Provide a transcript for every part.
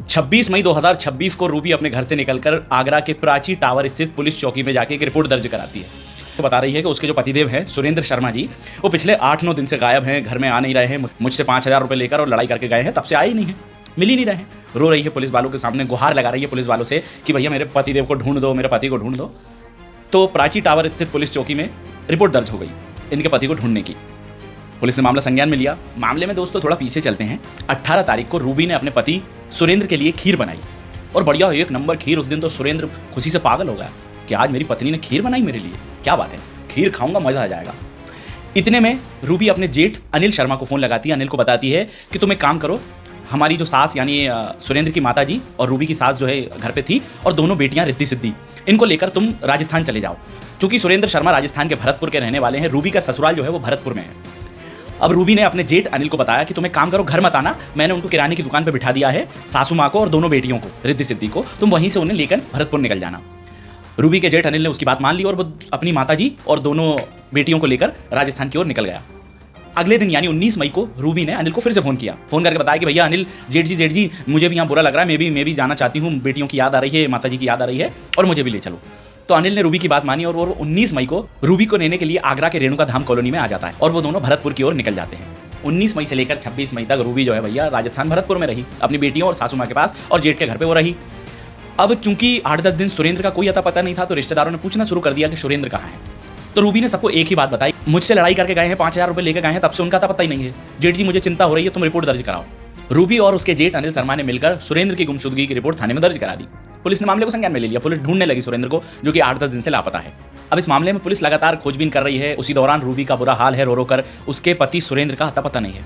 26 मई 2026 को रूबी अपने घर से निकलकर आगरा के प्राची टावर स्थित पुलिस चौकी में जाके एक रिपोर्ट दर्ज कराती है। तो बता रही है कि उसके जो पतिदेव हैं सुरेंद्र शर्मा जी, वो पिछले 8-9 दिन से गायब हैं, घर में आ नहीं रहे हैं, मुझसे 5,000 रुपये लेकर और लड़ाई करके गए हैं, तब से आए ही नहीं है, मिल ही नहीं रहे हैं। रो रही है पुलिस वालों के सामने, गुहार लगा रही है पुलिस वालों से कि भैया मेरे पतिदेव को ढूंढ दो, मेरे पति को ढूंढ दो। तो प्राची टावर स्थित पुलिस चौकी में रिपोर्ट दर्ज हो गई इनके पति को ढूंढने की। पुलिस ने मामला संज्ञान में लिया। मामले में दोस्तों थोड़ा पीछे चलते हैं। 18 तारीख को रूबी ने अपने पति सुरेंद्र के लिए खीर बनाई और बढ़िया 1 नंबर खीर। उस दिन तो सुरेंद्र खुशी से पागल हो गया कि आज मेरी पत्नी ने खीर बनाई मेरे लिए, क्या बात है, खीर खाऊंगा, मजा आ जाएगा। इतने में रूबी अपने जेठ अनिल शर्मा को फ़ोन लगाती है। अनिल को बताती है कि तुम एक काम करो, हमारी जो सास यानी सुरेंद्र की माता जी और रूबी की सास जो है घर पे थी और दोनों बेटियां रिद्धि सिद्धि, इनको लेकर तुम राजस्थान चले जाओ। क्योंकि सुरेंद्र शर्मा राजस्थान के भरतपुर के रहने वाले हैं, रूबी का ससुराल जो है वो भरतपुर में है। अब रूबी ने अपने जेठ अनिल को बताया कि तुम एक काम करो, घर मत आना, मैंने उनको किराने की दुकान पर बिठा दिया है, सासू माँ को और दोनों बेटियों को रिद्धि सिद्धि को, तुम वहीं से उन्हें लेकर भरतपुर निकल जाना। रूबी के जेठ अनिल ने उसकी बात मान ली और वो अपनी माताजी और दोनों बेटियों को लेकर राजस्थान की ओर निकल गया। अगले दिन यानी 19 मई को रूबी ने अनिल को फिर से फ़ोन किया। फ़ोन करके बताया कि भैया अनिल, जेठ जी मुझे भी यहाँ बुरा लग रहा है, मैं भी जाना चाहती हूँ, बेटियों की याद आ रही है, माताजी की याद आ रही है और मुझे भी ले चलो। तो अनिल ने रूबी की बात मानी और वो 19 मई को रूबी को लेने के लिए आगरा के रेणुका धाम कॉलोनी में आ जाता है और वो दोनों भरतपुर की ओर निकल जाते हैं। 19 मई से लेकर 26 मई तक रूबी जो है भैया राजस्थान भरतपुर में रही, अपनी बेटियों और सासू माँ के पास और जेठ के घर पे वो रही। अब चूंकि 8-10 दिन सुरेंद्र का कोई अता पता नहीं था, तो रिश्तेदारों ने पूछना शुरू कर दिया कि सुरेंद्र कहाँ है। तो रूबी ने सबको एक ही बात बताई, मुझसे लड़ाई करके गए हैं, 5,000 रुपये लेके गए हैं, तब से उनका अता पता ही नहीं है। जेठ जी मुझे चिंता हो रही है, तुम रिपोर्ट दर्ज कराओ। रूबी और उसके जेठ अनिल शर्मा ने मिलकर सुरेंद्र की गुमशुदगी की रिपोर्ट थाने में दर्ज करा दी। पुलिस ने मामले को संज्ञान में ले लिया। पुलिस ढूंढने लगी सुरेंद्र को, जो कि 8-10 दिन से लापता है। अब इस मामले में पुलिस लगातार खोजबीन कर रही है। उसी दौरान रूबी का बुरा हाल है, रो रो कर उसके पति सुरेंद्र का अता पता नहीं है।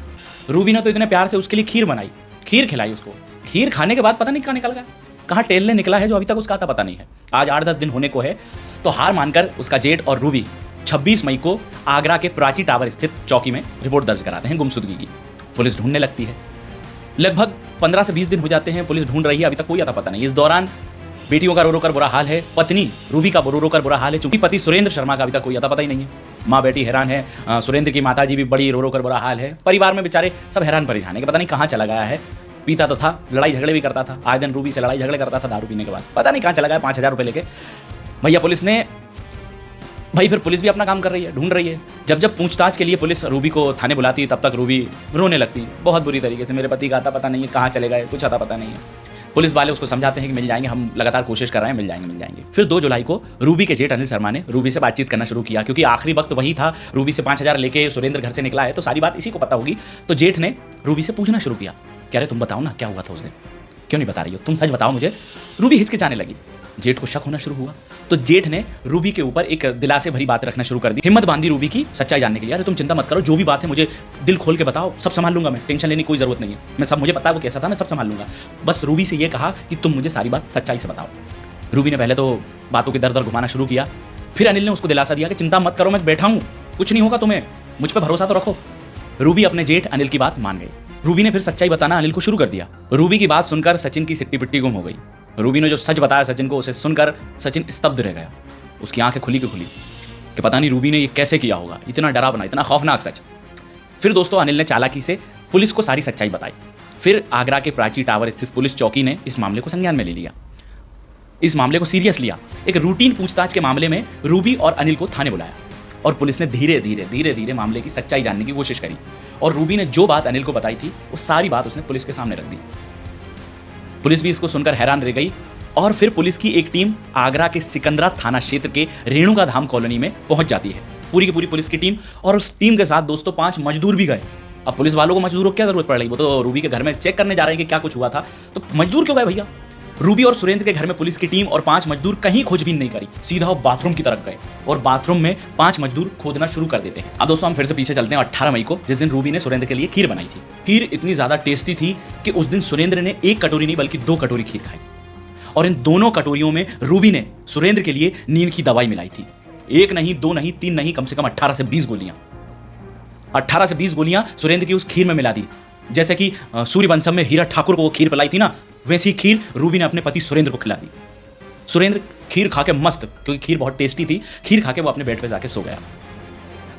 रूबी ने तो इतने प्यार से उसके लिए खीर बनाई, खीर खिलाई उसको, खीर खाने के बाद पता नहीं कहाँ निकल गया, कहाँ टेलने निकला है जो अभी तक उसका अता पता नहीं है। आज 8-10 दिन होने को है, तो हार मानकर उसका जेठ और रूबी 26 मई को आगरा के प्राची टावर स्थित चौकी में रिपोर्ट दर्ज कराते हैं गुमशुदगी की। पुलिस ढूंढने लगती है। लगभग 15 से 20 दिन हो जाते हैं, पुलिस ढूंढ रही है, अभी तक कोई अता पता नहीं। इस दौरान बेटियों का रो रो कर बुरा हाल है, पत्नी रूबी का रो रो कर बुरा हाल है, चूंकि पति सुरेंद्र शर्मा का अभी तक कोई अता पता ही नहीं है। माँ बेटी हैरान है, सुरेंद्र की माता जी भी बड़ी रो रो कर बुरा हाल है। परिवार में बेचारे सब हैरान परेशान है कि पता नहीं कहाँ चला गया है। पीता तो था, लड़ाई झगड़े भी करता था, आए दिन रूबी से लड़ाई झगड़े करता था दारू पीने के बाद, पता नहीं कहाँ चला गया 5,000 रुपये लेके। भैया पुलिस ने फिर पुलिस भी अपना काम कर रही है, ढूंढ रही है। जब पूछताछ के लिए पुलिस रूबी को थाने बुलाती है, तब तक रूबी रोने लगती बहुत बुरी तरीके से, मेरे पति का अता पता नहीं है, कहाँ चले गए, कुछ अता पता नहीं है। पुलिस वाले उसको समझाते हैं कि मिल जाएंगे, हम लगातार कोशिश कर रहे हैं, मिल जाएंगे। फिर 2 जुलाई को रूबी के जेठ अनिल शर्मा ने रूबी से बातचीत करना शुरू किया, क्योंकि आखिरी वक्त वही था, रूबी से 5,000 लेके सुरेंद्र घर से निकला है, तो सारी बात इसी को पता होगी। तो जेठ ने रूबी से पूछना शुरू किया, कह रहे तुम बताओ ना क्या हुआ था उस दिन, क्यों नहीं बता रही हो, तुम सच बताओ मुझे। रूबी हिचकिचाने लगी, जेठ को शक होना शुरू हुआ। तो जेठ ने रूबी के ऊपर एक दिलासे भरी बात रखना शुरू कर दी, हिम्मत बांधी रूबी की सच्चाई जानने के लिए। अरे तुम चिंता मत करो, जो भी बात है मुझे दिल खोल के बताओ, सब संभाल लूंगा मैं, टेंशन लेने की कोई जरूरत नहीं है, मैं सब, मुझे पता है वो कैसा था, मैं सब संभाल लूंगा। बस रूबी से ये कहा कि तुम मुझे सारी बात सच्चाई से बताओ। रूबी ने पहले तो बातों के दर दर घुमाना शुरू किया, फिर अनिल ने उसको दिलासा दिया कि चिंता मत करो, मैं बैठा हूँ, कुछ नहीं होगा तुम्हें, मुझ पर भरोसा तो रखो। रूबी अपने जेठ अनिल की बात मान गई। रूबी ने फिर सच्चाई बताना अनिल को शुरू कर दिया। रूबी की बात सुनकर सचिन की सिट्टी पिट्टी गुम हो गई। रूबी ने जो सच बताया सचिन को, उसे सुनकर सचिन स्तब्ध रह गया। उसकी आंखें खुली की खुली कि पता नहीं रूबी ने ये कैसे किया होगा, इतना डरावना, इतना खौफनाक सच। फिर दोस्तों अनिल ने चालाकी से पुलिस को सारी सच्चाई बताई। फिर आगरा के प्राची टावर स्थित पुलिस चौकी ने इस मामले को संज्ञान में ले लिया, इस मामले को सीरियस लिया। एक रूटीन पूछताछ के मामले में रूबी और अनिल को थाने बुलाया और पुलिस ने धीरे धीरे मामले की सच्चाई जानने की कोशिश करी। और रूबी ने जो बात अनिल को बताई थी, वो सारी बात उसने पुलिस के सामने रख दी। पुलिस भी इसको सुनकर हैरान रह गई और फिर पुलिस की एक टीम आगरा के सिकंदरा थाना क्षेत्र के रेणुका धाम कॉलोनी में पहुंच जाती है, पूरी की पूरी पुलिस की टीम। और उस टीम के साथ दोस्तों 5 मजदूर भी गए। अब पुलिस वालों को मजदूरों की क्या जरूरत पड़ रही, वो तो रूबी के घर में चेक करने जा रहे हैं कि क्या कुछ हुआ था, तो मजदूर क्यों गए भैया। रूबी और सुरेंद्र के घर में पुलिस की टीम और 5 मजदूर कहीं खोजबीन नहीं करी, सीधा वो बाथरूम की तरफ गए और बाथरूम में 5 मजदूर खोदना शुरू कर देते हैं। अब दोस्तों हम फिर से पीछे चलते हैं 18 मई को, जिस दिन रूबी ने सुरेंद्र के लिए खीर बनाई थी। खीर इतनी ज्यादा टेस्टी थी कि उस दिन सुरेंद्र ने 1 कटोरी नहीं बल्कि 2 कटोरी खीर खाई और इन दोनों कटोरियों में रूबी ने सुरेंद्र के लिए नींद की दवाई मिलाई थी। 1 नहीं, 2 नहीं, 3 नहीं, कम से कम 18 से 20 गोलियां, 18 से 20 गोलियां सुरेंद्र की उस खीर में मिला दी। जैसे कि सूर्यवंशम में हीरा ठाकुर को वो खीर पिलाई थी ना, वैसी खीर रूबी ने अपने पति सुरेंद्र को खिला दी। सुरेंद्र खीर खा के मस्त, क्योंकि खीर बहुत टेस्टी थी, खीर खा के वो अपने बेड पे जाके सो गया।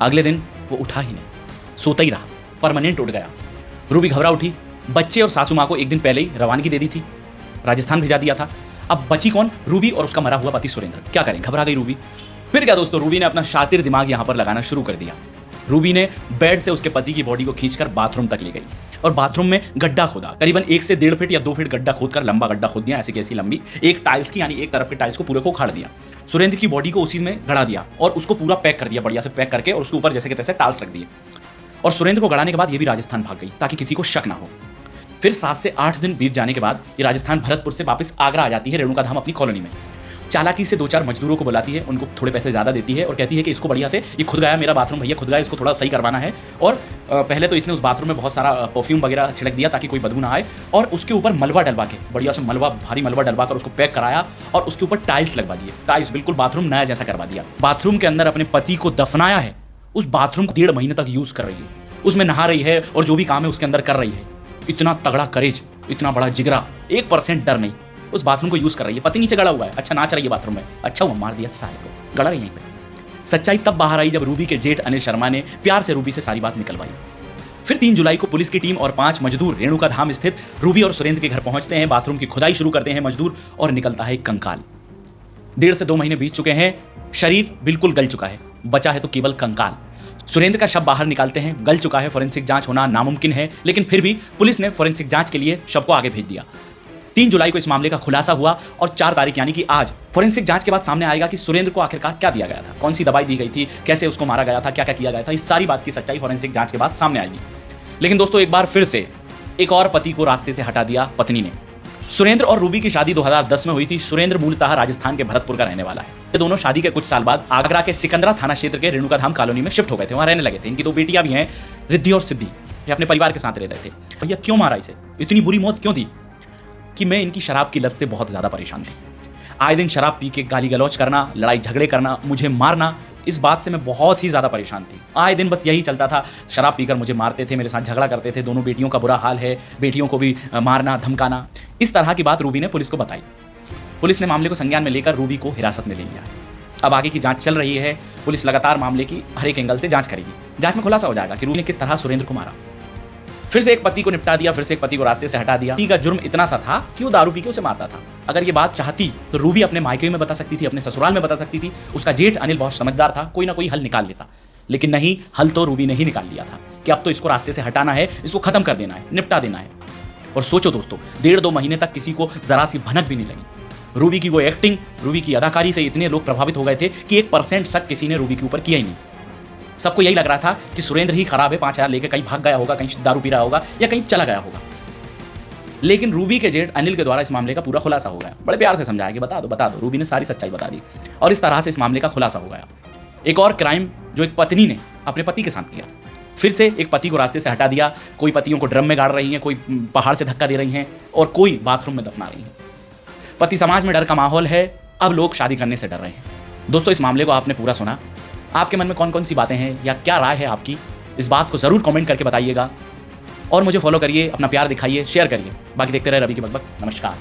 अगले दिन वो उठा ही नहीं, सोता ही रहा, परमानेंट उठ गया। रूबी घबरा उठी। बच्चे और सासू माँ को एक दिन पहले ही रवानगी दे दी थी। राजस्थान भेजा दिया था। अब बची कौन? रूबी और उसका मरा हुआ पति सुरेंद्र। क्या करें, घबरा गई रूबी। फिर क्या दोस्तों, रूबी ने अपना शातिर दिमाग यहां पर लगाना शुरू कर दिया। रूबी ने बेड से उसके पति की बॉडी को खींचकर बाथरूम तक ले गई और बाथरूम में गड्ढा खोदा, करीबन 1 से 1.5 फीट या 2 फीट गड्ढा खोदकर, लंबा गड्ढा खोद दिया, ऐसी कैसी लंबी, एक टाइल्स की, यानी एक तरफ के टाइल्स को पूरे को उखाड़ दिया। सुरेंद्र की बॉडी को उसी में गड़ा दिया और उसको पूरा पैक कर दिया, बढ़िया से पैक करके, और उसके ऊपर जैसे के तैसे टाइल्स रख दिए। और सुरेंद्र को गड़ाने के बाद ये भी राजस्थान भाग गई ताकि किसी को शक ना हो। फिर 7 से 8 दिन बीत जाने के बाद ये राजस्थान भरतपुर से वापस आगरा आ जाती है, रेणुका धाम अपनी कॉलोनी में। चालाकी से 2-4 मजदूरों को बुलाती है, उनको थोड़े पैसे ज़्यादा देती है और कहती है कि इसको बढ़िया से, ये खुद गया मेरा बाथरूम भैया, खुद गया, इसको थोड़ा सही करवाना है। और पहले तो इसने उस बाथरूम में बहुत सारा परफ्यूम वगैरह छिड़क दिया ताकि कोई बदबू ना आए, और उसके ऊपर मलबा डलवा के, बढ़िया से मलबा, भारी मलबा डलवा कर उसको पैक कराया और उसके ऊपर टाइल्स लगवा दिए। टाइल्स बिल्कुल बाथरूम नया जैसा करवा दिया। बाथरूम के अंदर अपने पति को दफनाया है। उस बाथरूम को 1.5 महीने तक यूज़ कर रही है, उसमें नहा रही है और जो भी काम है उसके अंदर कर रही है। इतना तगड़ा करेज, इतना बड़ा जिगरा, 1% डर नहीं, उस बाथरूम को यूज कर रही है। पति नीचे गड़ा हुआ है, अच्छा नाच रही है बाथरूम में, अच्छा वो मार दिया साले को, गड़ा रही यहीं पे। सच्चाई तब बाहर आई जब रूबी के जेठ अनिल शर्मा ने प्यार से रूबी से सारी बात निकलवाई। फिर 3 जुलाई को पुलिस की टीम और 5 मजदूर रेणुका धाम स्थित रूबी और सुरेंद्र के घर पहुंचते हैं। बाथरूम की खुदाई शुरू करते हैं मजदूर और निकलता है एक कंकाल। 1.5 से 2 महीने बीत चुके हैं, शरीर बिल्कुल गल चुका है, बचा है तो केवल कंकाल। सुरेंद्र का शव बाहर निकालते हैं, गल चुका है, फोरेंसिक जांच होना नामुमकिन है, लेकिन फिर भी पुलिस ने फोरेंसिक जांच के लिए शव को आगे भेज दिया। 3 जुलाई को इस मामले का खुलासा हुआ और 4 तारीख यानी कि आज फोरेंसिक जांच के बाद सामने आएगा कि सुरेंद्र को आखिरकार क्या दिया गया था, कौन सी दवाई दी गई थी, कैसे उसको मारा गया था, क्या क्या किया गया था। इस सारी बात की सच्चाई फोरेंसिक जांच के बाद सामने आएगी। लेकिन दोस्तों, एक बार फिर से एक और पति को रास्ते से हटा दिया पत्नी ने। सुरेंद्र और रूबी की शादी 2010 में हुई थी। सुरेंद्र मूलतः राजस्थान के भरतपुर का रहने वाला है। ये दोनों शादी के कुछ साल बाद आगरा के सिकंदरा थाना क्षेत्र के रेणुका धाम कॉलोनी में शिफ्ट हो गए थे, वहां रहने लगे थे। इनकी 2 बेटियां भी हैं, रिद्धि और सिद्धि। ये अपने परिवार के साथ रह रहे थे। भैया क्यों मारा इसे, इतनी बुरी मौत क्यों दी? कि मैं इनकी शराब की लत से बहुत ज्यादा परेशान थी। आए दिन शराब पी के गाली गलौज करना, लड़ाई झगड़े करना, मुझे मारना, इस बात से मैं बहुत ही ज़्यादा परेशान थी। आए दिन बस यही चलता था, शराब पीकर मुझे मारते थे, मेरे साथ झगड़ा करते थे, दोनों बेटियों का बुरा हाल है, बेटियों को भी मारना धमकाना। इस तरह की बात रूबी ने पुलिस को बताई। पुलिस ने मामले को संज्ञान में लेकर रूबी को हिरासत में ले लिया। अब आगे की जांच चल रही है। पुलिस लगातार मामले की हर एक एंगल से जांच करेगी। जांच में खुलासा हो जाएगा कि रूबी ने किस तरह सुरेंद्र को मारा। फिर से एक पति को निपटा दिया, फिर से एक पति को रास्ते से हटा दिया। पति का जुर्म इतना सा था कि वो दारू पी के उसे मारता था। अगर ये बात चाहती तो रूबी अपने मायके में बता सकती थी, अपने ससुराल में बता सकती थी। उसका जेठ अनिल बहुत समझदार था, कोई ना कोई हल निकाल लेता। लेकिन नहीं, हल तो रूबी ने ही निकाल लिया था कि अब तो इसको रास्ते से हटाना है, इसको खत्म कर देना है, निपटा देना है। और सोचो दोस्तों, 1.5-2 महीने तक किसी को जरा सी भनक भी नहीं लगी। रूबी की वो एक्टिंग, रूबी की अदाकारी से इतने लोग प्रभावित हो गए थे कि 1% शक किसी ने रूबी के ऊपर किया ही नहीं। सबको यही लग रहा था कि सुरेंद्र ही खराब है, 5000 लेके कहीं भाग गया होगा, कहीं दारू पी रहा होगा या कहीं चला गया होगा। लेकिन रूबी के जेठ अनिल के द्वारा इस मामले का पूरा खुलासा हो गया। बड़े प्यार से समझाया कि बता दो। रूबी ने सारी सच्चाई बता दी और इस तरह से इस मामले का खुलासा हो गया। एक और क्राइम जो एक पत्नी ने अपने पति के साथ किया। फिर से एक पति को रास्ते से हटा दिया। कोई पतियों को ड्रम में गाड़ रही हैं, कोई पहाड़ से धक्का दे रही हैं और कोई बाथरूम में दफना रही हैं। पति समाज में डर का माहौल है, अब लोग शादी करने से डर रहे हैं। दोस्तों, इस मामले को आपने पूरा सुना। आपके मन में कौन कौन सी बातें हैं या क्या राय है आपकी, इस बात को ज़रूर कमेंट करके बताइएगा। और मुझे फॉलो करिए, अपना प्यार दिखाइए, शेयर करिए। बाकी देखते रहे रवि की बकबक। नमस्कार।